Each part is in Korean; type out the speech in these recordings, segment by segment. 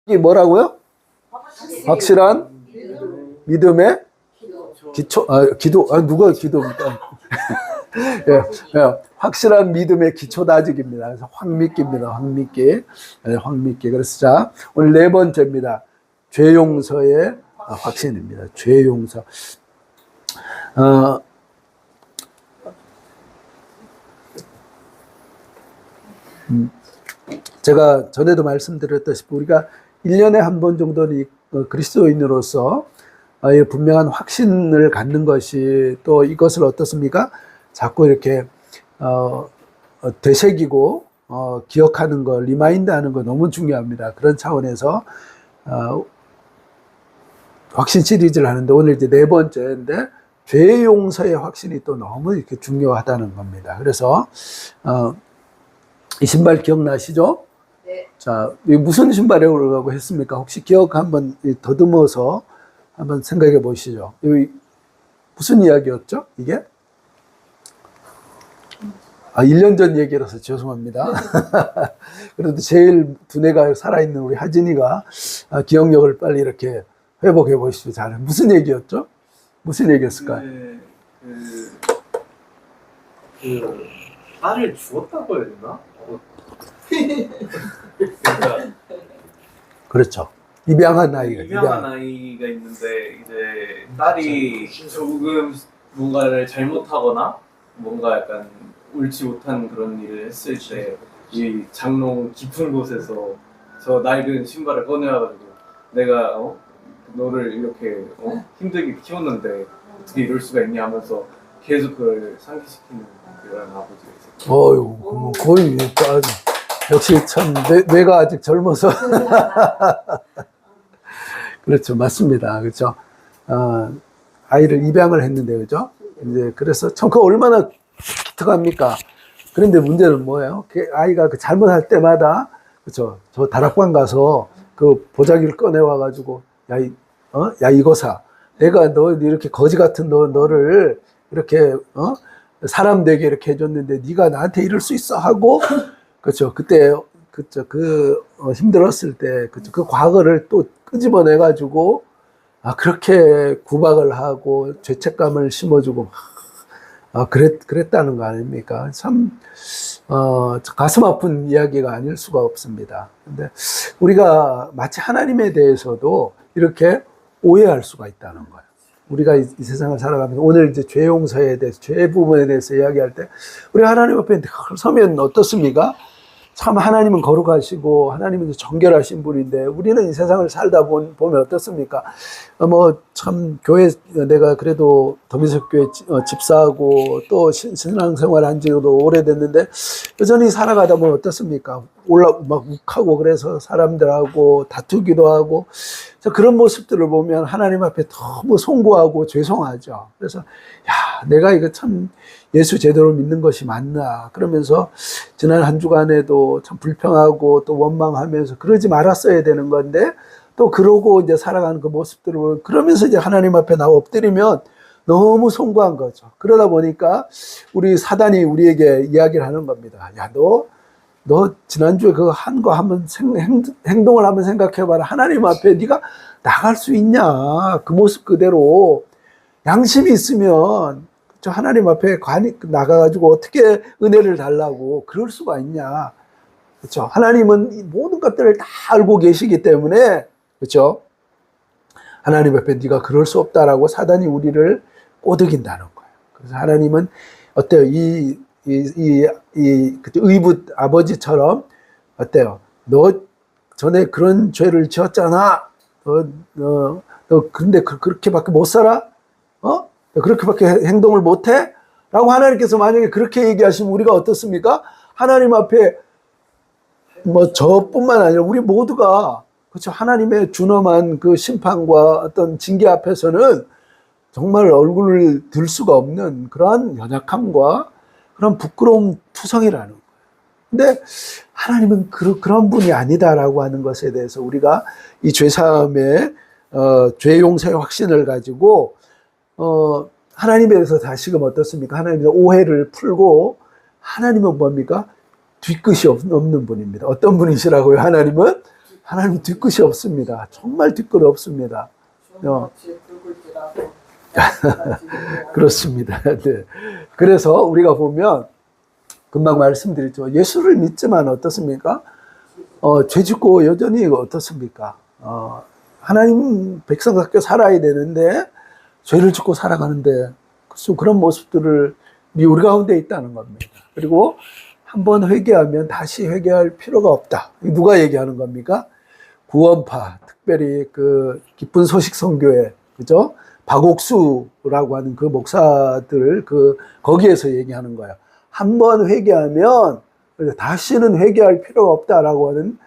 이게 뭐라고요? 확실한 믿음의 기초, 기도, 누가 기도입니까? 예, 예, 확실한 믿음의 기초 다지기입니다. 그래서 황미기입니다. 황미기. 황미기. 그래서 자, 오늘 네 번째입니다. 죄 용서의 확신입니다. 죄 용서. 제가 전에도 말씀드렸다시피 우리가 1년에 한 번 정도는 그리스도인으로서 분명한 확신을 갖는 것이 또 이것을 어떻습니까? 자꾸 이렇게 되새기고 기억하는 거, 리마인드 하는 거 너무 중요합니다. 그런 차원에서 확신 시리즈를 하는데 오늘 이제 네 번째인데 죄 용서의 확신이 또 너무 이렇게 중요하다는 겁니다. 그래서 이 신발 기억나시죠? 네. 자, 무슨 신발이라고 했습니까? 혹시 기억 한번 더듬어서 한번 생각해 보시죠. 무슨 이야기였죠? 이게? 1년 전 얘기라서 죄송합니다. 그래도 제일 두뇌가 살아있는 우리 하진이가 기억력을 빨리 이렇게 회복해 보시죠. 잘. 무슨 얘기였죠? 무슨 얘기였을까요? 딸을 죽었다고 해야 되나? 그러니까 그렇죠. 입양한 아이가. 입양한 아이가 있는데 이제 딸이 조금 뭔가를 잘못하거나 뭔가 약간 옳지 못한 그런 일을 했을 때 이 장롱 깊은 곳에서 저 낡은 신발을 꺼내와가지고 내가 너를 이렇게 힘들게 키웠는데 어떻게 이럴 수가 있냐 하면서 계속 그걸 상기시키는 그런 아버지가 있었죠. 어휴, 거의 역시 참 뇌가 아직 젊어서 그렇죠, 맞습니다, 그렇죠. 아이를 입양을 했는데 그죠? 이제 그래서 참 그 얼마나 기특합니까? 그런데 문제는 뭐예요? 그 아이가 그 잘못할 때마다 그렇죠. 저 다락방 가서 그 보자기를 꺼내 와가지고 야 이거사, 내가 너 이렇게 거지 같은 너를 이렇게 사람 되게 이렇게 해줬는데 네가 나한테 이럴 수 있어 하고 그렇죠. 그때 그렇죠. 힘들었을 때 그렇죠. 그 과거를 또 끄집어내 가지고 그렇게 구박을 하고 죄책감을 심어주고 그랬다는 거 아닙니까? 참 가슴 아픈 이야기가 아닐 수가 없습니다. 근데 우리가 마치 하나님에 대해서도 이렇게 오해할 수가 있다는 거예요. 우리가 이 세상을 살아가면서 오늘 이제 죄 용서에 대해서, 죄 부분에 대해서 이야기할 때 우리 하나님 앞에 서면 어떻습니까? 참 하나님은 거룩하시고 하나님은 정결하신 분인데 우리는 이 세상을 살다 보면 어떻습니까? 참 교회 내가 그래도 더미석교회 집사하고 또 신앙생활 한 지도 오래됐는데 여전히 살아가다 보면 어떻습니까? 막 욱하고 그래서 사람들하고 다투기도 하고 그런 모습들을 보면 하나님 앞에 너무 송구하고 죄송하죠. 그래서 내가 이거 참 예수 제대로 믿는 것이 맞나 그러면서 지난 한 주간에도 참 불평하고 또 원망하면서 그러지 말았어야 되는 건데 또 그러고 이제 살아가는 그 모습들을 보면 그러면서 이제 하나님 앞에 나와 엎드리면 너무 송구한 거죠. 그러다 보니까 우리 사단이 우리에게 이야기를 하는 겁니다. 야, 너 지난주에 그거 한 거 한번 행동을 한번 생각해봐라. 하나님 앞에 네가 나갈 수 있냐? 그 모습 그대로 양심이 있으면 저 하나님 앞에 나가가지고 어떻게 은혜를 달라고 그럴 수가 있냐? 그렇죠? 하나님은 이 모든 것들을 다 알고 계시기 때문에 그렇죠? 하나님 앞에 네가 그럴 수 없다라고 사단이 우리를 꼬드긴다는 거예요. 그래서 하나님은 어때요? 그때 의붓 아버지처럼 어때요? 너 전에 그런 죄를 지었잖아. 너 근데 그렇게밖에 못 살아? 그렇게밖에 행동을 못 해? 라고 하나님께서 만약에 그렇게 얘기하시면 우리가 어떻습니까? 하나님 앞에 저뿐만 아니라 우리 모두가 그렇죠. 하나님의 준엄한 그 심판과 어떤 징계 앞에서는 정말 얼굴을 들 수가 없는 그러한 연약함과 그런 부끄러움 투성이라는 거예요. 근데 하나님은 그런 분이 아니다라고 하는 것에 대해서 우리가 이 죄사함의 죄 용서의 확신을 가지고 하나님에 대해서 다시금 어떻습니까? 하나님의 오해를 풀고 하나님은 뭡니까? 뒤끝이 없는 분입니다. 어떤 분이시라고요? 하나님은 하나님 뒤끝이 없습니다. 정말 뒤끝이 없습니다. 그렇습니다. 네. 그래서 우리가 보면 금방 말씀드렸죠. 예수를 믿지만 어떻습니까? 죄 짓고 여전히 어떻습니까? 하나님 백성답게 살아야 되는데 죄를 짓고 살아가는데 그런 모습들을 우리 가운데 있다는 겁니다. 그리고 한번 회개하면 다시 회개할 필요가 없다. 누가 얘기하는 겁니까? 구원파, 특별히 그 기쁜 소식 선교회, 그죠? 박옥수라고 하는 그 목사들 거기에서 얘기하는 거예요. 한번 회개하면 다시는 회개할 필요가 없다라고 하는,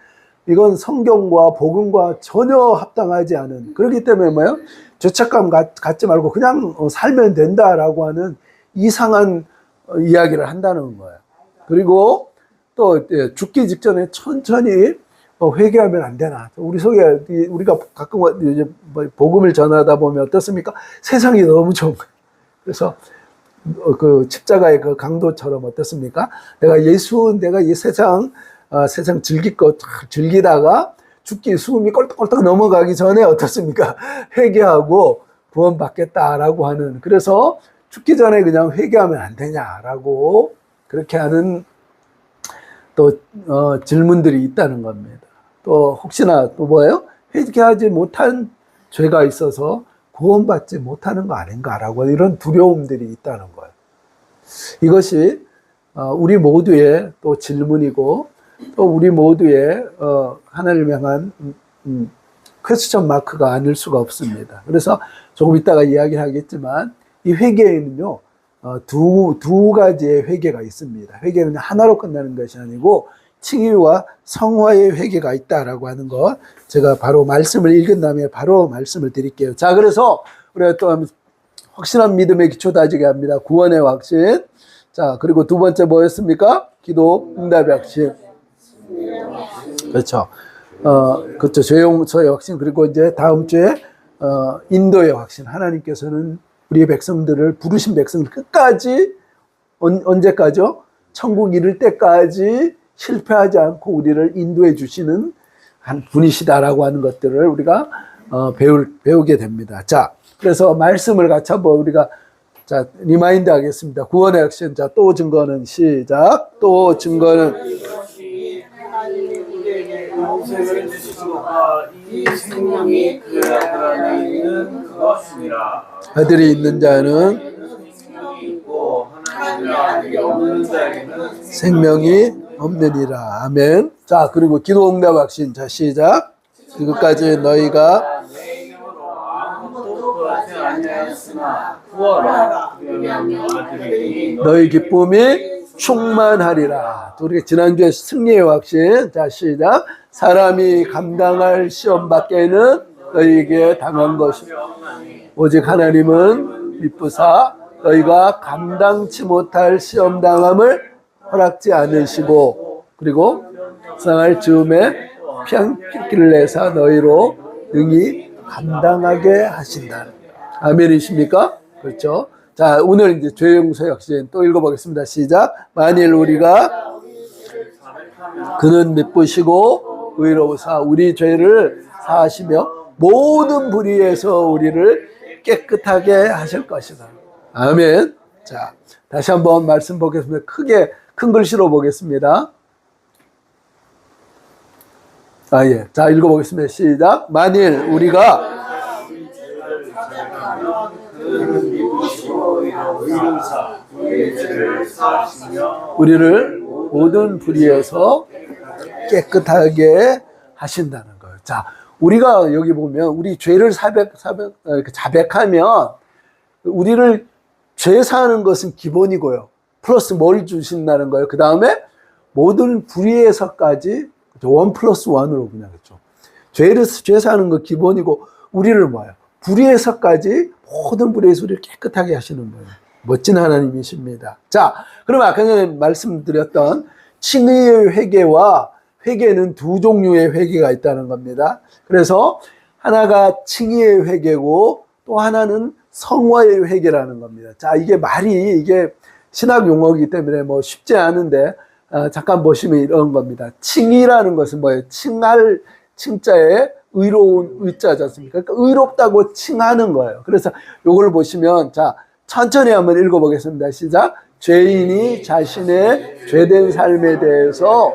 이건 성경과 복음과 전혀 합당하지 않은, 그렇기 때문에 뭐예요? 죄책감 갖지 말고 그냥 살면 된다라고 하는 이상한 이야기를 한다는 거예요. 그리고 또 죽기 직전에 천천히 회개하면 안 되나? 우리가 가끔 이제 복음을 전하다 보면 어떻습니까? 세상이 너무 좋은 거예요. 그래서 그 십자가의 그 강도처럼 어떻습니까? 내가 이 세상 즐길 것 즐기다가 죽기 숨이 꼴떡꼴떡 넘어가기 전에 어떻습니까? 회개하고 구원받겠다라고 하는, 그래서 죽기 전에 그냥 회개하면 안 되냐라고 그렇게 하는 또 질문들이 있다는 겁니다. 또 혹시나 또 뭐예요? 회개하지 못한 죄가 있어서 구원받지 못하는 거 아닌가라고 이런 두려움들이 있다는 거예요. 이것이 우리 모두의 또 질문이고 또 우리 모두의 하나님을 향한 퀘스천 마크가 아닐 수가 없습니다. 그래서 조금 이따가 이야기하겠지만 이 회개에는요 두 가지의 회개가 있습니다. 회개는 하나로 끝나는 것이 아니고 칭의와 성화의 회개가 있다라고 하는 것, 제가 바로 말씀을 읽은 다음에 바로 말씀을 드릴게요. 자, 그래서 우리가 또 확신한 믿음의 기초 다지게 합니다. 구원의 확신. 자, 그리고 두 번째 뭐였습니까? 기도 응답의 확신. 그렇죠. 그렇죠. 죄 용서의 확신. 그리고 이제 다음 주에 인도의 확신. 하나님께서는 우리의 백성들을, 부르신 백성들 끝까지, 언제까지요? 천국 이를 때까지 실패하지 않고 우리를 인도해 주시는 한 분이시다라고 하는 것들을 우리가 배우게 됩니다. 자, 그래서 말씀을 같이 한번 우리가 자 리마인드 하겠습니다. 구원의 확신. 자, 또 증거는 시작. 또 증거는 영생을 주시고가 이 생명이 그 안에 있는 그것이니라. 아들이 있는 자는 생명이 있고 하나님의 아들이 없는 자에게는 생명이 없느니라. 아멘. 자, 그리고 기도 응답 확신. 자, 시작. 그것까지 너희가 내 이름으로 아무것도 구하지 아니하였으나 구하라. 그러면 아들이 너희 기쁨이 충만하리라. 또 우리가 지난주에 승리의 확신. 자, 시작. 사람이 감당할 시험 밖에는 너희에게 당한 것이 오직 하나님은 미쁘사 너희가 감당치 못할 시험 당함을 허락지 않으시고, 그리고 세상을 즈음에 평길을 내사 너희로 능히 감당하게 하신다. 아멘이십니까? 그렇죠. 자, 오늘 이제 죄 용서 확신 또 읽어보겠습니다. 시작. 만일 우리가 그는 미쁘시고 의로우사 우리 죄를 사하시며 모든 불의에서 우리를 깨끗하게 하실 것이다. 아멘. 자, 다시 한번 말씀 보겠습니다. 크게 큰 글씨로 보겠습니다. 예. 자, 읽어보겠습니다. 시작. 만일 우리가 우리를 모든 불의에서 깨끗하게 하신다는 거예요. 자, 우리가 여기 보면 우리 죄를 자백하면 우리를 죄 사하는 것은 기본이고요. 플러스 뭘 주신다는 거예요? 그 다음에 모든 불의에서까지 1+1으로 그냥 했죠. 죄 사는 거 기본이고 우리를 뭐예요? 불의에서까지 모든 불의에서 우리를 깨끗하게 하시는 거예요. 멋진 하나님이십니다. 자, 그럼 아까 전에 말씀드렸던 칭의의 회개와 회개는 두 종류의 회개가 있다는 겁니다. 그래서 하나가 칭의의 회개고 또 하나는 성화의 회개라는 겁니다. 자, 이게 신학 용어이기 때문에 뭐 쉽지 않은데 잠깐 보시면 이런 겁니다. 칭의라는 것은 뭐예요? 칭자에 의로운 의자지 않습니까? 그러니까 의롭다고 칭하는 거예요. 그래서 요걸 보시면, 자, 천천히 한번 읽어보겠습니다. 시작. 죄인이 자신의 죄된 삶에 대해서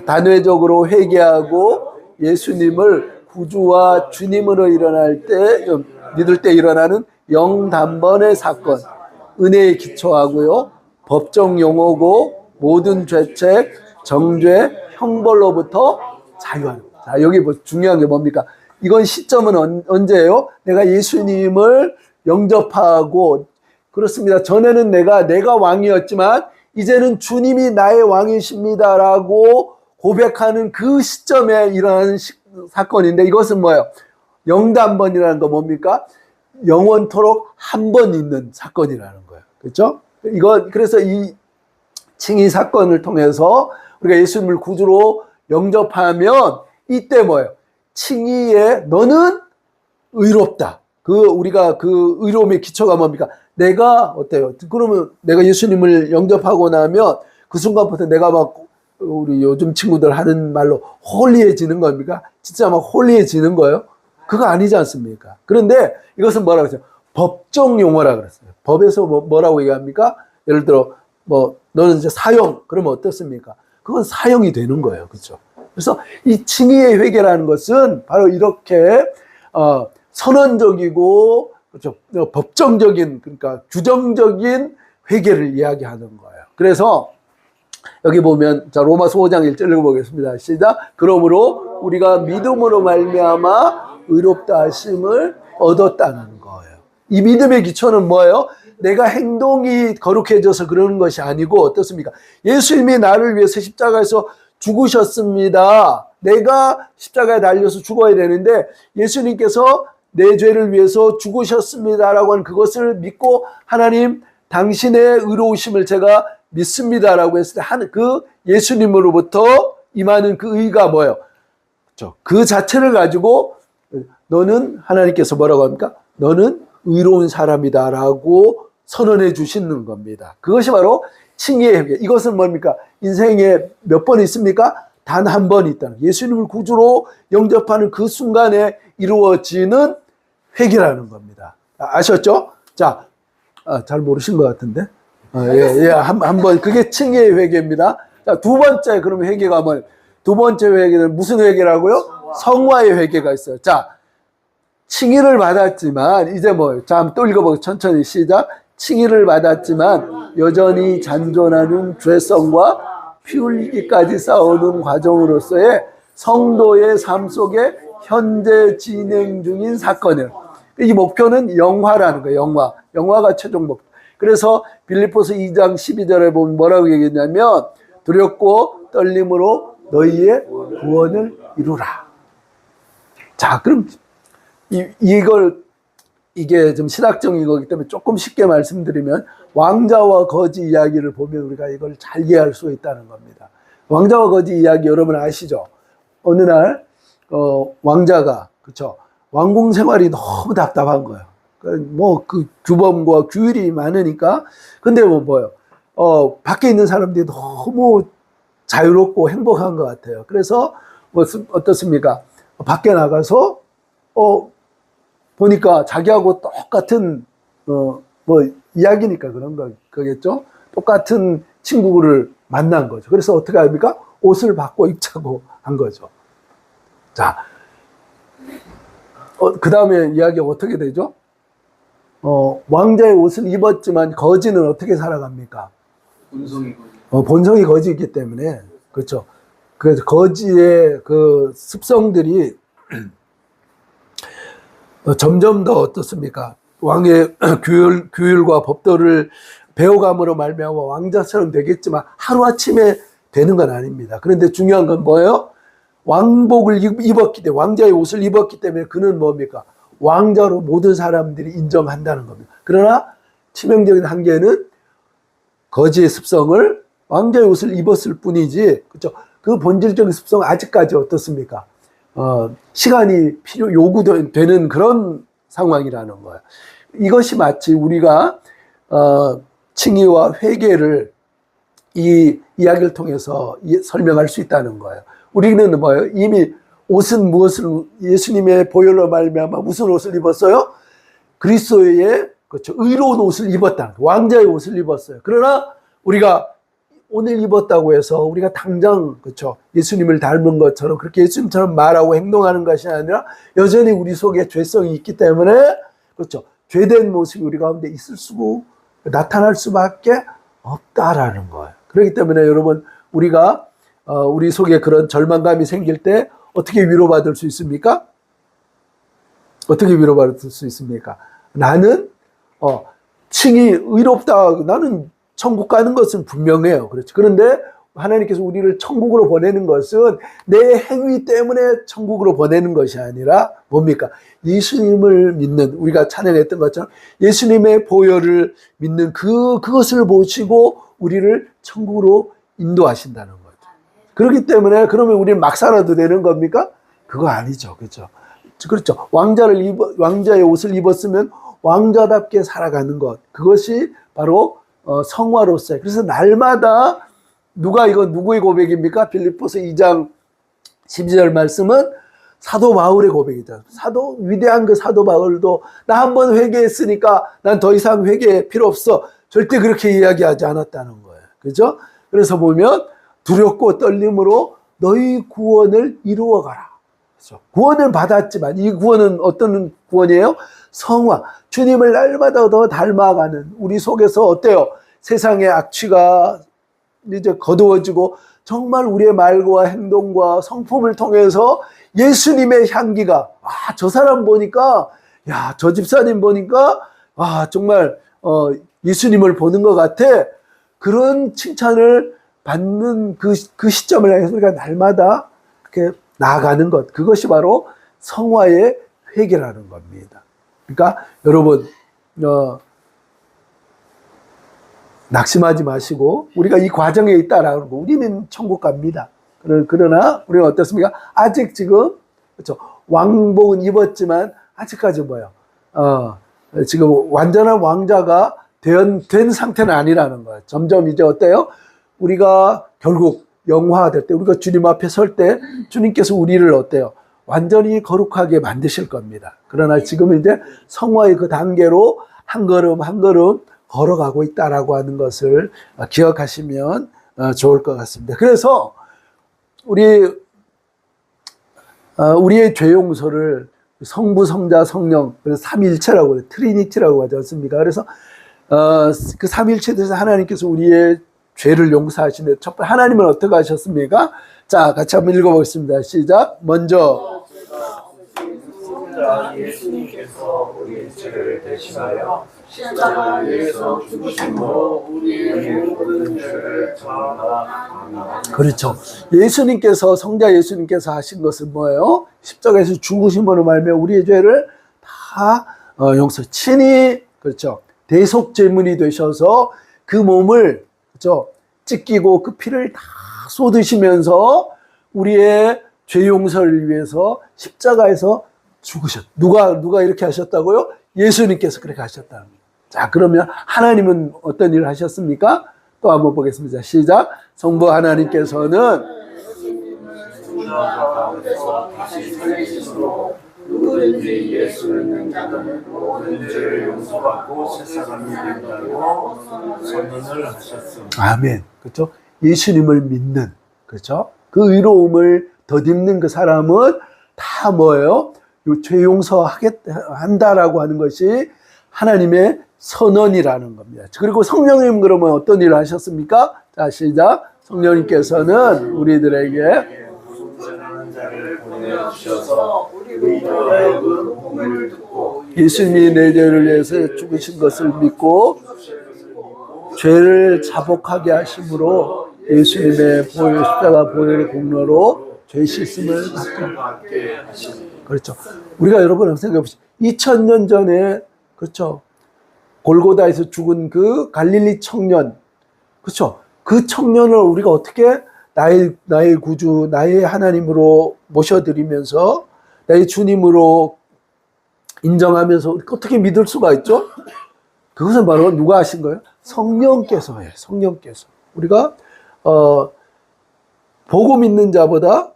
단회적으로 회개하고 예수님을 구주와 주님으로 믿을 때 일어나는 영단번의 사건, 은혜에 기초하고요, 법정 용어고 모든 죄책, 정죄, 형벌로부터 자유하는 거예요. 자, 여기 중요한 게 뭡니까? 이건 시점은 언제예요? 내가 예수님을 영접하고, 그렇습니다. 전에는 내가 왕이었지만 이제는 주님이 나의 왕이십니다라고 고백하는 그 시점에 일어나는 사건인데, 이것은 뭐예요? 영단번이라는 거 뭡니까? 영원토록 한 번 있는 사건이라는 거예요. 그렇죠? 그래서 이 칭의 사건을 통해서 우리가 예수님을 구주로 영접하면 이때 뭐예요? 칭의에 너는 의롭다. 우리가 그 의로움의 기초가 뭡니까? 내가 어때요? 그러면 내가 예수님을 영접하고 나면 그 순간부터 내가 막 우리 요즘 친구들 하는 말로 홀리해지는 겁니까? 진짜 막 홀리해지는 거예요? 그거 아니지 않습니까? 그런데 이것은 뭐라고 했어요? 법정 용어라 그랬어요. 법에서 뭐라고 얘기합니까? 예를 들어 너는 이제 사형 그러면 어떻습니까? 그건 사형이 되는 거예요. 그렇죠? 그래서 이 칭의의 회개라는 것은 바로 이렇게 선언적이고, 그렇죠, 법정적인, 그러니까 규정적인 회개를 이야기하는 거예요. 그래서 여기 보면, 자, 로마서 5장 1절 읽어보겠습니다. 시작. 그러므로 우리가 믿음으로 말미암아 의롭다 하심을 얻었다는 거예요. 이 믿음의 기초는 뭐예요? 내가 행동이 거룩해져서 그러는 것이 아니고 어떻습니까? 예수님이 나를 위해서 십자가에서 죽으셨습니다. 내가 십자가에 달려서 죽어야 되는데 예수님께서 내 죄를 위해서 죽으셨습니다라고 하는 그것을 믿고, 하나님 당신의 의로우심을 제가 믿습니다라고 했을 때 그 예수님으로부터 임하는 그 의가 뭐예요? 그렇죠? 그 자체를 가지고 너는, 하나님께서 뭐라고 합니까? 너는 의로운 사람이다라고 선언해 주시는 겁니다. 그것이 바로 칭의의 회개. 이것은 뭡니까? 인생에 몇 번 있습니까? 단 한 번 있다는, 예수님을 구주로 영접하는 그 순간에 이루어지는 회개라는 겁니다. 아셨죠? 자, 잘 모르신 것 같은데. 한번 그게 칭의의 회개입니다. 자, 두 번째 그러면 회개가 뭐? 두 번째 회개는 무슨 회개라고요? 성화의 회개가 있어요. 자, 칭의를 받았지만 이제 뭐? 자, 한번 또 읽어보고 천천히 시작. 칭의를 받았지만 여전히 잔존하는 죄성과 피 흘리기까지 싸우는 과정으로서의 성도의 삶 속에 현재 진행 중인 사건이에요. 이 목표는 영화라는 거예요. 영화가 최종 목표. 그래서 빌립보서 2장 12절에 보면 뭐라고 얘기했냐면, 두렵고 떨림으로 너희의 구원을 이루라. 자, 그럼 이게 좀 신학적인 거기 때문에 조금 쉽게 말씀드리면, 왕자와 거지 이야기를 보면 우리가 이걸 잘 이해할 수 있다는 겁니다. 왕자와 거지 이야기 여러분 아시죠? 어느 날 왕자가, 그렇죠, 왕궁 생활이 너무 답답한 거예요. 그 규범과 규율이 많으니까. 근데 뭐예요? 밖에 있는 사람들이 너무 자유롭고 행복한 것 같아요. 그래서 어떻습니까? 밖에 나가서 보니까 자기하고 똑같은 이야기니까 그런 거겠죠. 똑같은 친구를 만난 거죠. 그래서 어떻게 합니까? 옷을 바꿔 입자고 한 거죠. 자, 그 다음에 이야기가 어떻게 되죠? 왕자의 옷을 입었지만 거지는 어떻게 살아갑니까? 본성이 거지이기 때문에, 그렇죠. 그래서 거지의 그 습성들이 점점 더 어떻습니까? 왕의 규율과 법도를 배워감으로 말미암아 왕자처럼 되겠지만 하루아침에 되는 건 아닙니다. 그런데 중요한 건 뭐예요? 왕복을 입었기 때문에, 왕자의 옷을 입었기 때문에 그는 뭡니까? 왕자로 모든 사람들이 인정한다는 겁니다. 그러나 치명적인 한계는 거지의 습성을, 왕자의 옷을 입었을 뿐이지, 그렇죠? 그 본질적인 습성은 아직까지 어떻습니까? 시간이 요구되는 그런 상황이라는 거예요. 이것이 마치 우리가 칭의와 회개를 이 이야기를 통해서 설명할 수 있다는 거예요. 우리는 뭐예요? 이미 옷은 무엇을 예수님의 보혈로 말미암아 무슨 옷을 입었어요? 그리스도의 그렇죠. 의로운 옷을 입었다. 왕자의 옷을 입었어요. 그러나 우리가 오늘 입었다고 해서 우리가 당장 그렇죠. 예수님을 닮은 것처럼 그렇게 예수님처럼 말하고 행동하는 것이 아니라 여전히 우리 속에 죄성이 있기 때문에 그렇죠. 죄된 모습이 우리 가운데 있을 수고 나타날 수밖에 없다라는 거예요. 그렇기 때문에 여러분 우리가 우리 속에 그런 절망감이 생길 때 어떻게 위로받을 수 있습니까? 어떻게 위로받을 수 있습니까? 나는 칭이 의롭다. 나는 천국 가는 것은 분명해요. 그렇죠. 그런데 하나님께서 우리를 천국으로 보내는 것은 내 행위 때문에 천국으로 보내는 것이 아니라 뭡니까? 예수님을 믿는 우리가 찬양했던 것처럼 예수님의 보혈을 믿는 그것을 보시고 우리를 천국으로 인도하신다는 거죠. 그렇기 때문에 그러면 우리는 막 살아도 되는 겁니까? 그거 아니죠. 그렇죠. 그렇죠. 왕자의 옷을 입었으면 왕자답게 살아가는 것. 그것이 바로 성화로서의. 그래서 날마다 누구의 고백입니까? 빌립보서 2장 12절 말씀은 사도 바울의 고백이죠. 위대한 그 사도 바울도 나 한 번 회개했으니까 난 더 이상 회개 필요 없어. 절대 그렇게 이야기하지 않았다는 거예요. 그죠? 그래서 보면 두렵고 떨림으로 너희 구원을 이루어가라. 그렇죠? 구원을 받았지만 이 구원은 어떤 구원이에요? 성화. 주님을 날마다 더 닮아가는 우리 속에서 어때요? 세상의 악취가 이제 거두어지고 정말 우리의 말과 행동과 성품을 통해서 예수님의 향기가 저 사람 보니까 저 집사님 보니까 정말 예수님을 보는 것 같아. 그런 칭찬을 받는 그 시점을 향해서 우리가 날마다 이렇게 나아가는 것. 그것이 바로 성화의 회개라는 겁니다. 그러니까 여러분 낙심하지 마시고 우리가 이 과정에 있다라고 하고 우리는 천국 갑니다. 그러나 우리는 어떻습니까? 아직 지금 그렇죠. 왕복은 입었지만 아직까지 지금 완전한 왕자가 된 상태는 아니라는 거예요. 점점 이제 어때요? 우리가 결국 영화될 때 우리가 주님 앞에 설 때 주님께서 우리를 어때요? 완전히 거룩하게 만드실 겁니다. 그러나 지금은 이제 성화의 그 단계로 한 걸음 한 걸음 걸어가고 있다라고 하는 것을 기억하시면 좋을 것 같습니다. 그래서 우리의 죄 용서를 성부, 성자, 성령, 그래서 삼위일체라고 해요. 트리니티라고 하지 않습니까? 그래서 그 삼위일체 대해서 하나님께서 우리의 죄를 용서하시는데 첫 번째 하나님은 어떻게 하셨습니까? 자, 같이 한번 읽어보겠습니다. 시작. 먼저 예수님께서 우리의 죄를 대신하여 십자가에서 죽으심으로 우리의 모든 죄를 전하라. 그렇죠. 예수님께서 성자 예수님께서 하신 것은 뭐예요? 십자가에서 죽으심으로 말미암아 우리의 죄를 다 용서. 친히 그렇죠. 대속 제물이 되셔서 그 몸을 그렇죠. 찢기고 그 피를 다 쏟으시면서 우리의 죄 용서를 위해서 십자가에서 죽으셨. 누가 이렇게 하셨다고요? 예수님께서 그렇게 하셨다는 거예요. 자, 그러면 하나님은 어떤 일을 하셨습니까? 또 한번 보겠습니다. 시작. 성부 하나님께서는 누구든지 예수를 믿는 자는 모든 죄를 용서받고 새사람이 된다고 선언을 하셨습니다. 아멘. 그렇죠? 예수님을 믿는 그렇죠? 그 의로움을 덧입는 그 사람은 다 뭐예요? 죄 용서한다라고 하는 것이 하나님의 선언이라는 겁니다. 그리고 성령님 그러면 어떤 일을 하셨습니까? 자, 시작. 성령님께서는 우리들에게 보내주셔서 우리로 하여금 복음을 듣고 예수님이 내 죄를 위해서 죽으신 것을 믿고 죄를 자복하게 하심으로 예수님의 십자가 보혈의 공로로 죄 씻음을 받게 하십니다. 그렇죠. 우리가 여러분 한번 생각해 보시죠. 2000년 전에 그렇죠. 골고다에서 죽은 그 갈릴리 청년, 그렇죠. 그 청년을 우리가 어떻게 나의 구주, 나의 하나님으로 모셔드리면서 나의 주님으로 인정하면서 어떻게 믿을 수가 있죠? 그것은 바로 누가 하신 거예요? 성령께서 해요. 성령께서. 우리가 보고 믿는 자보다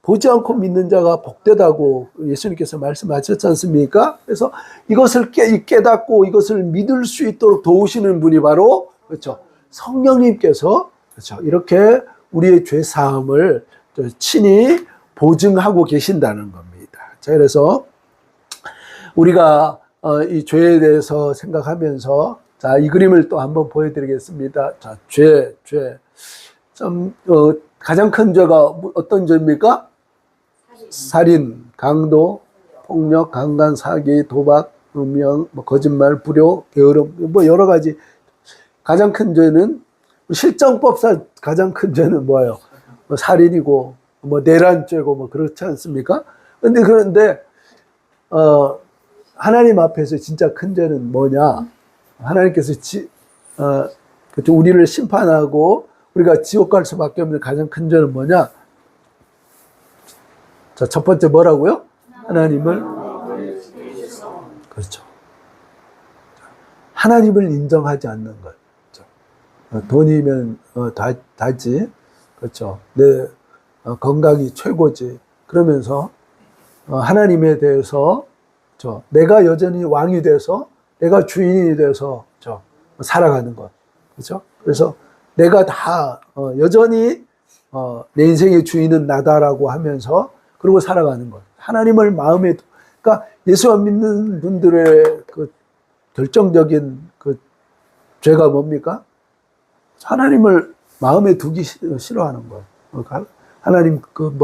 보지 않고 믿는 자가 복되다고 예수님께서 말씀하셨지 않습니까? 그래서 이것을 깨닫고 이것을 믿을 수 있도록 도우시는 분이 바로 그렇죠. 성령님께서 그렇죠. 이렇게 우리의 죄 사함을 친히 보증하고 계신다는 겁니다. 자, 그래서 우리가 이 죄에 대해서 생각하면서 자, 이 그림을 또 한번 보여드리겠습니다. 자, 죄. 좀 가장 큰 죄가 어떤 죄입니까? 살인, 강도, 폭력, 강간, 사기, 도박, 음영, 거짓말, 불효, 게으름, 여러 가지. 가장 큰 죄는 실정법상 가장 큰 죄는 뭐예요? 살인이고, 내란죄고, 그렇지 않습니까? 그런데 하나님 앞에서 진짜 큰 죄는 뭐냐? 하나님께서 우리를 심판하고 우리가 지옥 갈 수밖에 없는 가장 큰 죄는 뭐냐? 자, 첫 번째 뭐라고요? 하나님을 그렇죠. 하나님을 인정하지 않는 것. 그렇죠. 돈이면 다지. 그렇죠. 내 건강이 최고지. 그러면서 하나님에 대해서 내가 여전히 왕이 돼서 내가 주인이 돼서 살아가는 것. 그렇죠? 그래서 내가 다 여전히 내 인생의 주인은 나다라고 하면서 그러고 살아가는 것. 하나님을 마음에 그러니까 예수 안 믿는 분들의 그 결정적인 그 죄가 뭡니까? 하나님을 마음에 두기 싫어하는 거예요. 하나님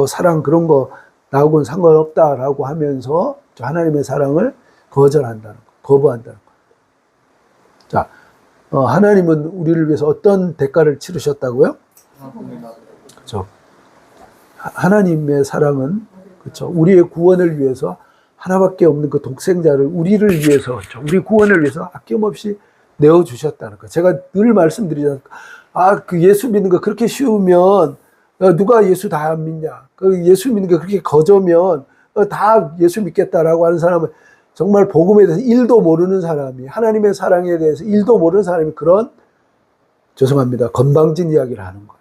사랑 그런 거 나하고는 상관없다라고 하면서 하나님의 사랑을 거절한다는 거, 거부한다는 거. 자, 하나님은 우리를 위해서 어떤 대가를 치르셨다고요? 그렇죠. 하나님의 사랑은 그렇죠. 우리의 구원을 위해서 하나밖에 없는 그 독생자를 우리를 위해서 그렇죠. 우리 구원을 위해서 아낌없이 내어 주셨다는 거. 제가 늘 말씀드리잖아요. 그 예수 믿는 거 그렇게 쉬우면 누가 예수 다 안 믿냐? 그 예수 믿는 거 그렇게 거저면 다 예수 믿겠다라고 하는 사람은 정말 복음에 대해서 1도 모르는 사람이 하나님의 사랑에 대해서 1도 모르는 사람이 그런 죄송합니다. 건방진 이야기를 하는 거예요.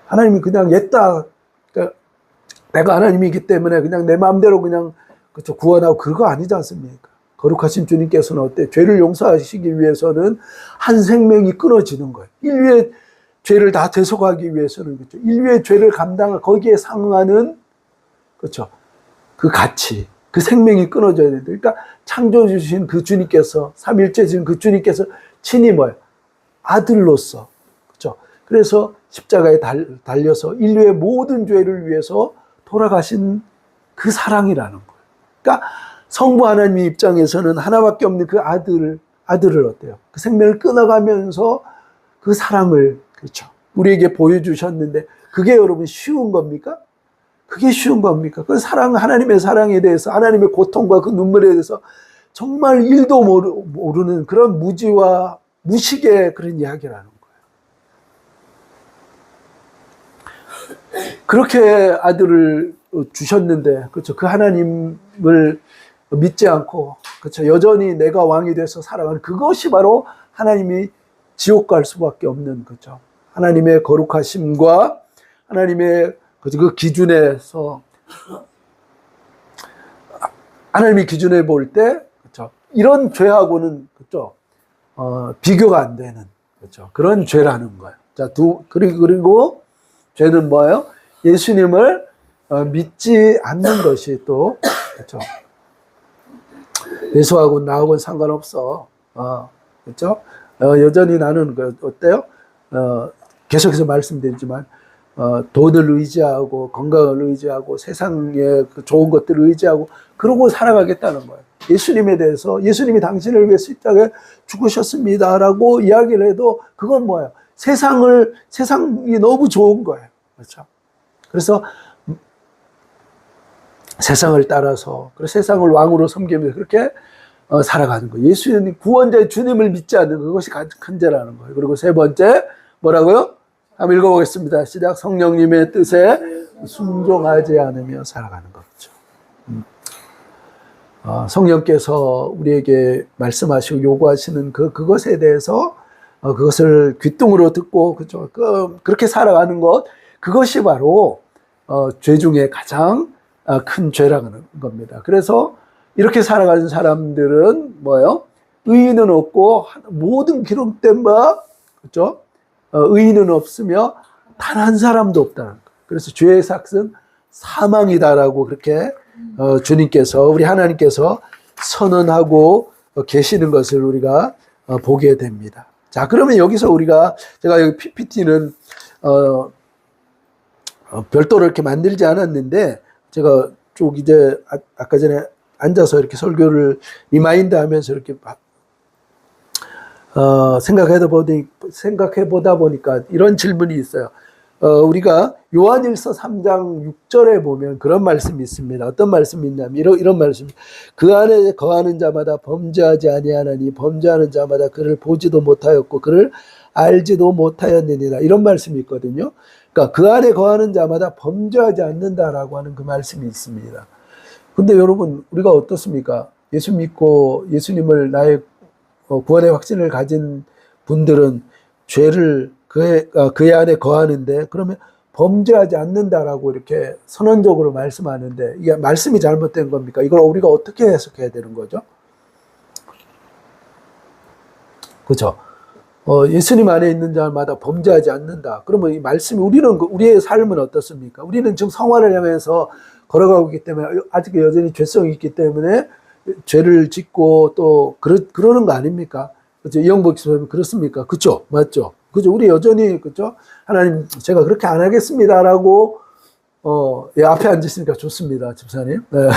하나님이 그냥 옛다 그러니까 내가 하나님이기 때문에 그냥 내 마음대로 그냥 그렇죠. 구원하고 그거 아니지 않습니까? 거룩하신 주님께서는 어때? 죄를 용서하시기 위해서는 한 생명이 끊어지는 거예요. 인류의 죄를 다 대속하기 위해서는 그렇죠. 인류의 죄를 감당할 거기에 상응하는 그렇죠. 그 가치, 그 생명이 끊어져야 된다. 그러니까 창조해 주신 그 주님께서 삼일째신 그 주님께서 친히 뭐예요? 아들로서 그렇죠. 그래서 십자가에 달려서 인류의 모든 죄를 위해서 돌아가신 그 사랑이라는 거예요. 그러니까 성부 하나님 입장에서는 하나밖에 없는 그 아들을 어때요? 그 생명을 끊어가면서 그 사랑을 그렇죠. 우리에게 보여주셨는데 그게 여러분 쉬운 겁니까? 그게 쉬운 겁니까? 그 사랑, 하나님의 사랑에 대해서 하나님의 고통과 그 눈물에 대해서 정말 1도 모르는 그런 무지와 무식의 그런 이야기라는 거예요. 그렇게 아들을 주셨는데 그렇죠. 그 하나님을 믿지 않고 그렇죠. 여전히 내가 왕이 돼서 살아가는 그것이 바로 하나님이 지옥 갈 수밖에 없는 거죠. 하나님의 거룩하심과 하나님의 그 기준에서 하나님의 기준에 볼 때 그렇죠. 이런 죄하고는 그렇죠. 비교가 안 되는 그렇죠. 그런 죄라는 거예요. 자, 그리고 죄는 뭐예요? 예수님을 믿지 않는 것이 또 그렇죠. 예수하고 나하고는 상관없어. 그렇죠? 여전히 나는 어때요? 계속해서 말씀드리지만 돈을 의지하고 건강을 의지하고 세상의 그 좋은 것들을 의지하고 그러고 살아가겠다는 거예요. 예수님에 대해서 예수님이 당신을 위해 십자가에 죽으셨습니다라고 이야기를 해도 그건 뭐예요? 세상이 너무 좋은 거예요. 그렇죠? 그래서 세상을 따라서 세상을 왕으로 섬기면서 그렇게 살아가는 거예요. 예수님 구원자의 주님을 믿지 않는 그것이 가장 큰 죄라는 거예요. 그리고 세 번째 뭐라고요? 한번 읽어보겠습니다. 시작. 성령님의 뜻에 순종하지 않으며 살아가는 거죠. 성령께서 우리에게 말씀하시고 요구하시는 그것에 대해서 그것을 귀뚱으로 듣고 그렇죠. 그렇게 살아가는 것 그것이 바로 죄 중에 가장 큰 죄라는 겁니다. 그래서 이렇게 살아가는 사람들은 뭐예요? 의인은 없고 모든 기록된 바, 그렇죠? 의인은 없으며 단 한 사람도 없다는 거예요. 그래서 죄의 삭은 사망이다라고 그렇게 주님께서, 우리 하나님께서 선언하고 계시는 것을 우리가 보게 됩니다. 자, 그러면 여기서 제가 여기 PPT는 별도로 이렇게 만들지 않았는데, 제가 쭉 이제 아까 전에 앉아서 이렇게 설교를 리마인드 하면서 이렇게 생각해 보다 보니까 이런 질문이 있어요. 우리가 요한일서 3장 6절에 보면 그런 말씀이 있습니다. 어떤 말씀이 있냐면 이런 말씀. 그 안에 거하는 자마다 범죄하지 아니하나니 범죄하는 자마다 그를 보지도 못하였고 그를 알지도 못하였느니라. 이런 말씀이 있거든요. 그러니까 그 안에 거하는 자마다 범죄하지 않는다라고 하는 그 말씀이 있습니다. 근데 여러분, 우리가 어떻습니까? 예수 믿고 예수님을 나의 구원의 확신을 가진 분들은 죄를 그의 안에 거하는데, 그러면 범죄하지 않는다라고 이렇게 선언적으로 말씀하는데, 이게 말씀이 잘못된 겁니까? 이걸 우리가 어떻게 해석해야 되는 거죠? 그렇죠? 예수님 안에 있는 자마다 범죄하지 않는다. 그러면 이 말씀이, 우리의 삶은 어떻습니까? 우리는 지금 성화를 향해서 걸어가고 있기 때문에, 아직 여전히 죄성이 있기 때문에 죄를 짓고 또 그러는 거 아닙니까? 그렇죠? 이영복 기수님 그렇습니까? 그렇죠? 맞죠? 그죠? 우리 여전히, 그죠? 하나님, 제가 그렇게 안 하겠습니다라고, 예, 앞에 앉으시니까 좋습니다, 집사님. 네.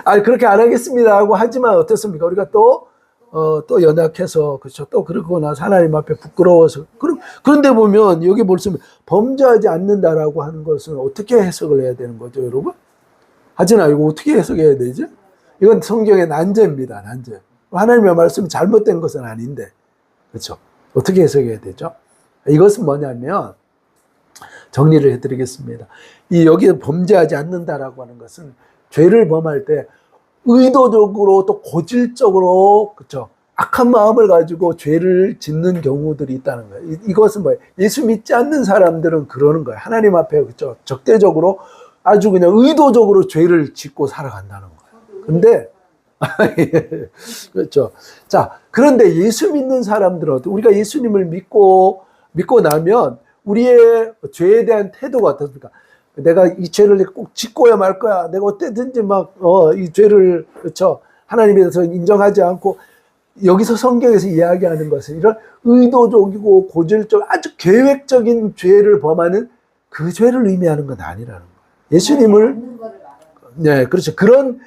아니, 그렇게 안 하겠습니다라고 하지만 어떻습니까? 우리가 또 연약해서, 그렇죠? 또 그러고 나서 하나님 앞에 부끄러워서. 그런데 보면, 여기 볼수록 범죄하지 않는다라고 하는 것은 어떻게 해석을 해야 되는 거죠, 여러분? 하지만 이거 어떻게 해석해야 되죠? 이건 성경의 난제입니다, 난제. 하나님의 말씀이 잘못된 것은 아닌데, 그렇죠? 어떻게 해석해야 되죠? 이것은 뭐냐면, 정리를 해드리겠습니다. 여기에 범죄하지 않는다라고 하는 것은 죄를 범할 때 의도적으로 또 고질적으로, 그렇죠? 악한 마음을 가지고 죄를 짓는 경우들이 있다는 거예요. 이것은 뭐예요? 예수 믿지 않는 사람들은 그러는 거예요. 하나님 앞에, 그렇죠? 적대적으로 아주 그냥 의도적으로 죄를 짓고 살아간다는 거예요. 근데 그렇죠. 자, 그런데 예수 믿는 사람들은 우리가 예수님을 믿고 나면 우리의 죄에 대한 태도가 어떻습니까? 내가 이 죄를 꼭 짓고야 말 거야. 내가 어때든지 이 죄를, 그렇죠? 하나님에 대해서 인정하지 않고, 여기서 성경에서 이야기하는 것은 이런 의도적이고 고질적, 아주 계획적인 죄를 범하는 그 죄를 의미하는 건 아니라는 거예요. 예수님을, 네, 그렇죠. 그런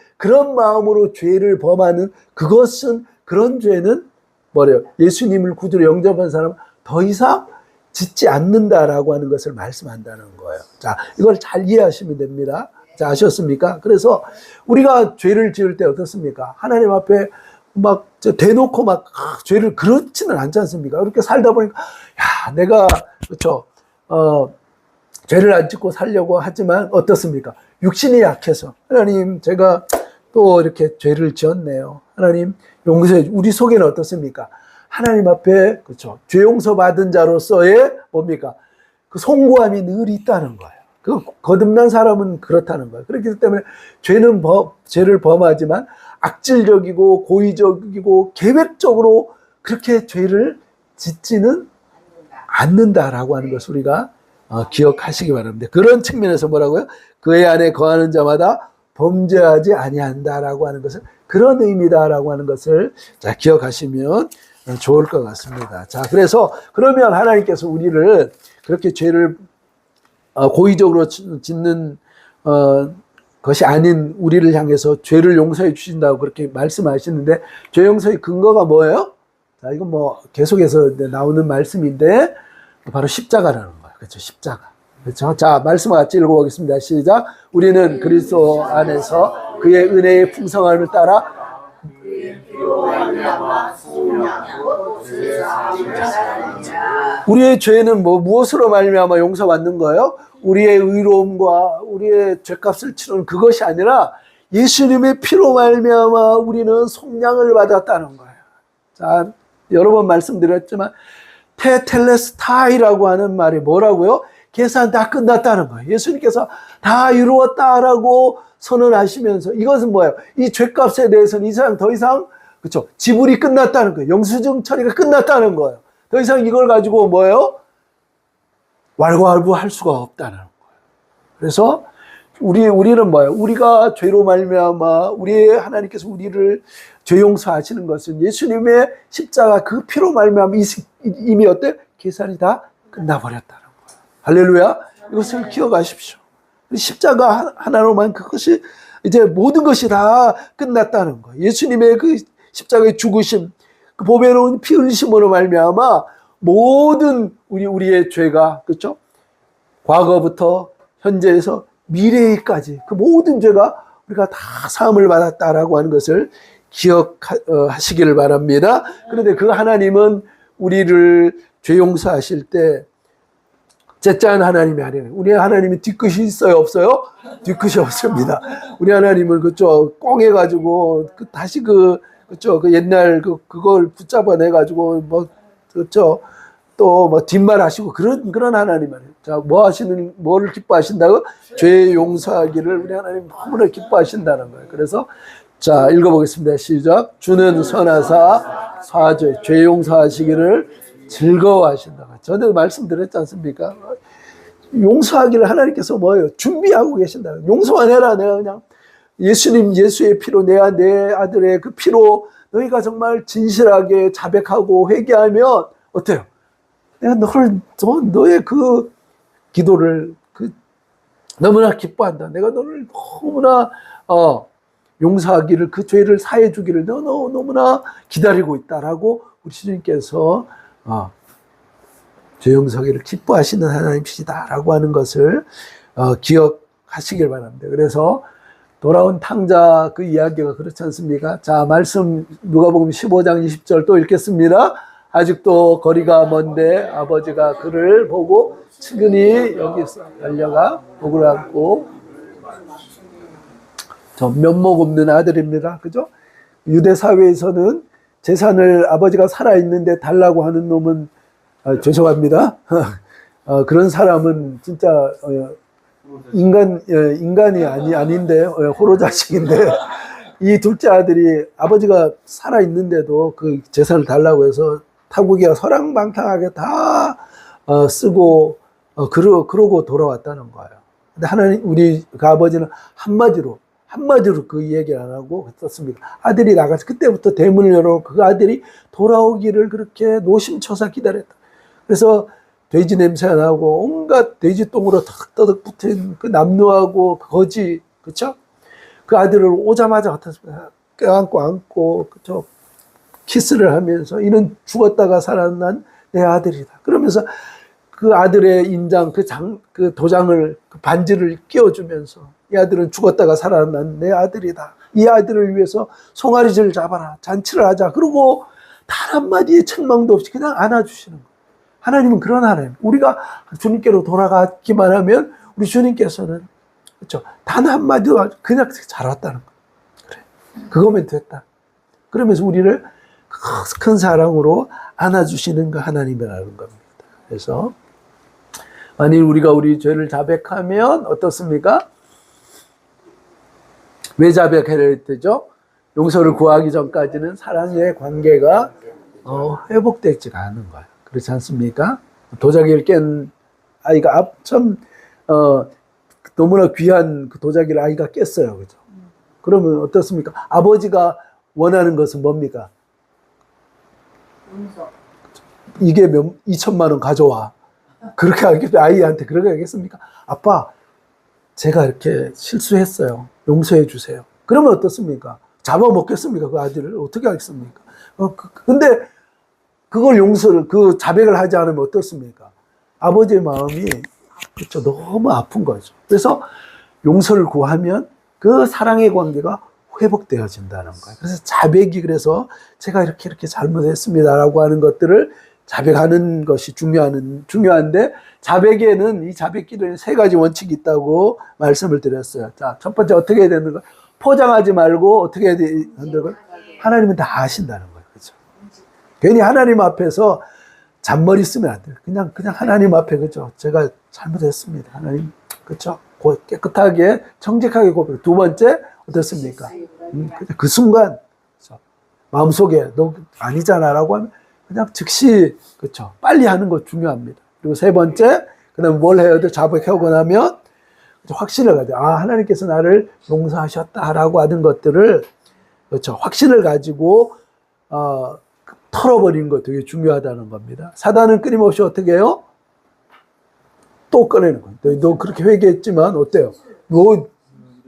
마음으로 죄를 범하는 그런 죄는 뭐래요? 예수님을 구주로 영접한 사람은 더 이상 짓지 않는다라고 하는 것을 말씀한다는 거예요. 자, 이걸 잘 이해하시면 됩니다. 자, 아셨습니까? 그래서 우리가 죄를 지을 때 어떻습니까? 하나님 앞에 대놓고 죄를 그렇지는 않지 않습니까? 그렇게 살다 보니까, 내가, 그렇죠. 죄를 안 짓고 살려고 하지만 어떻습니까? 육신이 약해서, 하나님, 제가 또 이렇게 죄를 지었네요. 하나님, 용서해. 우리 속에는 어떻습니까? 하나님 앞에, 그렇죠. 죄 용서 받은 자로서의 뭡니까? 그 송구함이 늘 있다는 거예요. 그 거듭난 사람은 그렇다는 거예요. 그렇기 때문에 죄를 범하지만 악질적이고 고의적이고 계획적으로 그렇게 죄를 짓지는 않는다라고 하는 것을 우리가 기억하시기 바랍니다. 그런 측면에서 뭐라고요? 그의 안에 거하는 자마다 범죄하지 아니한다라고 하는 것은 그런 의미다라고 하는 것을 자, 기억하시면 좋을 것 같습니다. 자, 그래서 그러면 하나님께서 우리를 그렇게 죄를 고의적으로 짓는 것이 아닌 우리를 향해서 죄를 용서해 주신다고 그렇게 말씀하시는데, 죄 용서의 근거가 뭐예요? 자, 이건 계속해서 나오는 말씀인데 바로 십자가라는 거예요. 그렇죠? 십자가. 그렇죠? 자, 말씀 같이 읽어보겠습니다. 시작. 우리는 그리스도 안에서 그의 은혜의 풍성함을 따라 우리의 죄는 무엇으로 말미암아 용서받는 거예요? 우리의 의로움과 우리의 죄값을 치르는 그것이 아니라 예수님의 피로 말미암아 우리는 속량을 받았다는 거예요. 자, 여러 번 말씀드렸지만 테텔레스타이라고 하는 말이 뭐라고요? 계산 다 끝났다는 거예요. 예수님께서 다 이루었다라고 선언하시면서 이것은 뭐예요? 이 죄값에 대해서는 이 세상 더 이상 그렇죠? 지불이 끝났다는 거예요. 영수증 처리가 끝났다는 거예요. 더 이상 이걸 가지고 뭐예요? 왈가왈부할 수가 없다는 거예요. 그래서 우리는 뭐예요? 우리가 죄로 말미암아 우리 하나님께서 우리를 죄 용서하시는 것은 예수님의 십자가 그 피로 말미암아 이미 어때? 계산이 다 끝나버렸다는 거예요. 할렐루야. 이것을 기억하십시오. 십자가 하나로만 그것이 이제 모든 것이 다 끝났다는 거예요. 예수님의 그 십자가의 죽으심, 그 보배로운 피 흘리심으로 말미암아 모든 우리의 죄가 그렇죠? 과거부터 현재에서 미래에까지 그 모든 죄가 우리가 다 사함을 받았다라고 하는 것을 기억하시기를 바랍니다. 그런데 그 하나님은 우리를 죄 용서하실 때 째짠 하나님이 아니에요. 우리 하나님이 뒤끝이 있어요, 없어요? 뒤끝이 없습니다. 우리 하나님은 그죠 꽁해가지고 다시 그죠 그 옛날 그걸 붙잡아내가지고 뭐 그죠 또 뭐 뒷말하시고 그런 하나님 아니에요. 자, 뭐를 기뻐하신다고? 죄 용서하기를 우리 하나님 너무나 기뻐하신다는 거예요. 그래서 자 읽어보겠습니다. 시작. 주는 선하사 사죄 죄 용서하시기를 즐거워하신다. 전에도 말씀드렸지 않습니까? 용서하기를 하나님께서 뭐예요? 준비하고 계신다. 용서만 해라. 내가 그냥 예수의 피로 내 아들의 그 피로 너희가 정말 진실하게 자백하고 회개하면 어때요? 내가 너의 그 기도를 너무나 기뻐한다. 내가 너를 너무나 용서하기를 그 죄를 사해 주기를 너무나 기다리고 있다라고 우리 주님께서 죄 용서하기를 기뻐하시는 하나님이시다라고 하는 것을 기억하시길 바랍니다. 그래서 돌아온 탕자 그 이야기가 그렇지 않습니까? 자, 말씀 누가복음 15장 20절 또 읽겠습니다. 아직도 거리가 먼데 아버지가 그를 보고 측은히 여기서 달려가 목을 안고 저 면목 없는 아들입니다. 그죠? 유대 사회에서는 재산을 아버지가 살아있는데 달라고 하는 놈은 죄송합니다. 그런 사람은 진짜 인간이 아닌데 호로자식인데 이 둘째 아들이 아버지가 살아있는데도 그 재산을 달라고 해서 타국이가 서랑방탕하게 다 쓰고 그러고 돌아왔다는 거예요. 근데 하나님 우리 그 아버지는 한마디로 그 얘기를 안 하고 썼습니다. 아들이 나가서 그때부터 대문을 열어놓고 그 아들이 돌아오기를 그렇게 노심초사 기다렸다. 그래서 돼지 냄새가 나고 온갖 돼지 똥으로 덕덕 붙은 그 남루하고 거지, 그쵸? 그 아들을 오자마자 어떻습니까? 껴안고 안고, 그쵸? 키스를 하면서 이는 죽었다가 살아난 내 아들이다. 그러면서 그 아들의 인장, 그 도장을, 그 반지를 끼워주면서 이 아들은 죽었다가 살아난 내 아들이다. 이 아들을 위해서 송아리를 잡아라. 잔치를 하자. 그리고 단 한마디의 책망도 없이 그냥 안아주시는 거예요. 하나님은 그런 하나님. 우리가 주님께로 돌아가기만 하면 우리 주님께서는 그렇죠. 단 한마디도 그냥 잘 왔다는 거예요. 그래. 그거면 됐다. 그러면서 우리를 큰 사랑으로 안아주시는 그 하나님이라는 겁니다. 그래서 만일 우리가 우리 죄를 자백하면 어떻습니까? 왜 자백해야 되죠? 용서를 구하기 전까지는 사랑의 관계가 회복되지가 않은 거예요. 그렇지 않습니까? 도자기를 깬 아이가 참 너무나 귀한 그 도자기를 아이가 깼어요. 그죠? 그러면 어떻습니까? 아버지가 원하는 것은 뭡니까? 이게 2천만 원 가져와. 그렇게 하겠 아이한테 그렇게 하겠습니까? 아빠, 제가 이렇게 실수했어요. 용서해 주세요. 그러면 어떻습니까? 잡아먹겠습니까? 그 아들을 어떻게 하겠습니까? 근데 그걸 그 자백을 하지 않으면 어떻습니까? 아버지의 마음이 그렇죠. 너무 아픈 거죠. 그래서 용서를 구하면 그 사랑의 관계가 회복되어진다는 거예요. 그래서 자백이 그래서 제가 이렇게 잘못했습니다라고 하는 것들을 자백하는 것이 중요한데 자백에는 이 자백기도에는 3가지 원칙이 있다고 말씀을 드렸어요. 자, 첫 번째 어떻게 해야 되는 거? 포장하지 말고 어떻게 해야 된다는 걸? 하나님은 다 아신다는 거예요. 그렇죠? 괜히 하나님 앞에서 잔머리 쓰면 안 돼요. 그냥 하나님 앞에 그죠? 제가 잘못했습니다. 하나님, 그렇죠? 깨끗하게 정직하게 고백. 두 번째 어떻습니까? 그 순간 그렇죠? 마음속에 너 아니잖아라고 하면 그냥 즉시 그렇죠? 빨리 하는 거 중요합니다. 그리고 세 번째 그다음 뭘 해야 돼? 자백하고 나면 확신을 가져. 아, 하나님께서 나를 용서하셨다라고 하는 것들을 그렇죠? 확신을 가지고 털어버리는 거 되게 중요하다는 겁니다. 사단은 끊임없이 어떻게 해요? 또 꺼내는 거예요. 너 그렇게 회개했지만 어때요? 너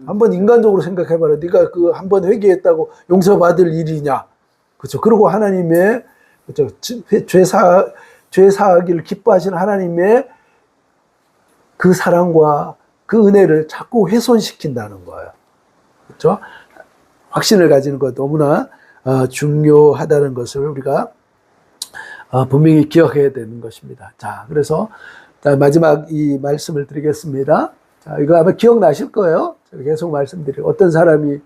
한번 인간적으로 생각해봐라. 네가 그 한번 회개했다고 용서받을 일이냐? 그렇죠? 그리고 하나님의 그렇죠? 죄사하기를 기뻐하시는 하나님의 그 사랑과 그 은혜를 자꾸 훼손시킨다는 거예요. 그렇죠? 확신을 가지는 것 너무나 중요하다는 것을 우리가 분명히 기억해야 되는 것입니다. 자, 그래서 마지막 이 말씀을 드리겠습니다. 자, 이거 아마 기억나실 거예요. 제가 계속 말씀드려요. 어떤 사람이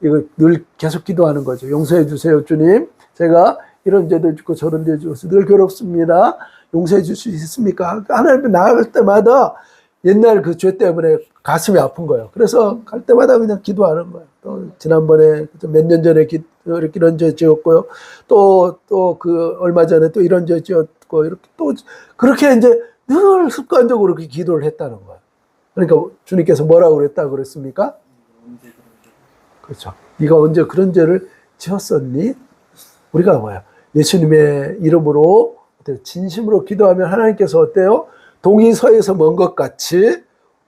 이거 늘 계속 기도하는 거죠. 용서해 주세요, 주님. 제가 이런 죄도 짓고 저런 죄도 짓고 늘 괴롭습니다. 용서해 줄 수 있습니까? 하나님 나아갈 때마다 옛날 그 죄 때문에 가슴이 아픈 거예요. 그래서 갈 때마다 그냥 기도하는 거예요. 또 지난번에 몇 년 전에 이런 죄 지었고요. 또 그 얼마 전에 또 이런 죄 지었고 이렇게 또 그렇게 이제 늘 습관적으로 그렇게 기도를 했다는 거예요. 그러니까 주님께서 뭐라고 그랬습니까? 그렇죠. 네가 언제 그런 죄를 지었었니? 우리가 뭐야? 예수님의 이름으로 진심으로 기도하면 하나님께서 어때요? 동이서에서 먼 것 같이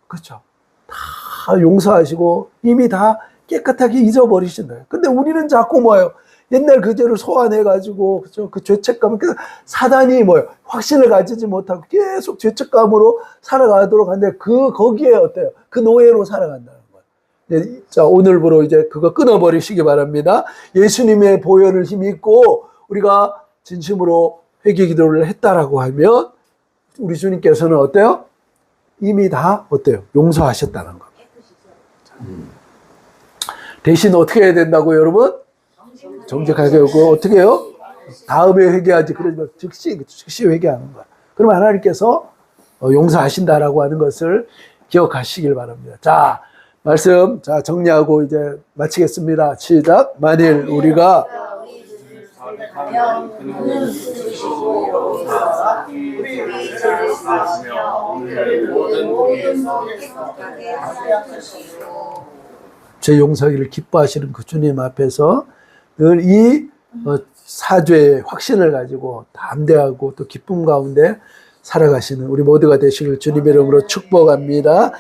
그렇죠. 다 용서하시고 이미 다 깨끗하게 잊어버리신다. 근데 우리는 자꾸 뭐예요? 옛날 그 죄를 소환해가지고 그렇죠. 그 죄책감을 계속 사단이 뭐예요? 확신을 가지지 못하고 계속 죄책감으로 살아가도록 하는데 거기에 어때요? 그 노예로 살아간다는 거예요. 자, 오늘부로 이제 그거 끊어버리시기 바랍니다. 예수님의 보혈을 힘입고 우리가 진심으로 회개 기도를 했다라고 하면 우리 주님께서는 어때요? 이미 다 어때요? 용서하셨다는 겁니다. 대신 어떻게 해야 된다고요, 여러분? 정직하게 하고 어떻게 해요? 다음에 회개하지. 그러지 즉시 회개하는 거야. 그러면 하나님께서 용서하신다라고 하는 것을 기억하시길 바랍니다. 자, 말씀 자 정리하고 이제 마치겠습니다. 시작. 만일 우리가 죄 용서하기를 기뻐하시는 그 주님 앞에서 늘 이 사죄의 확신을 가지고 담대하고 또 기쁨 가운데 살아가시는 우리 모두가 되시길 주님의 이름으로 축복합니다.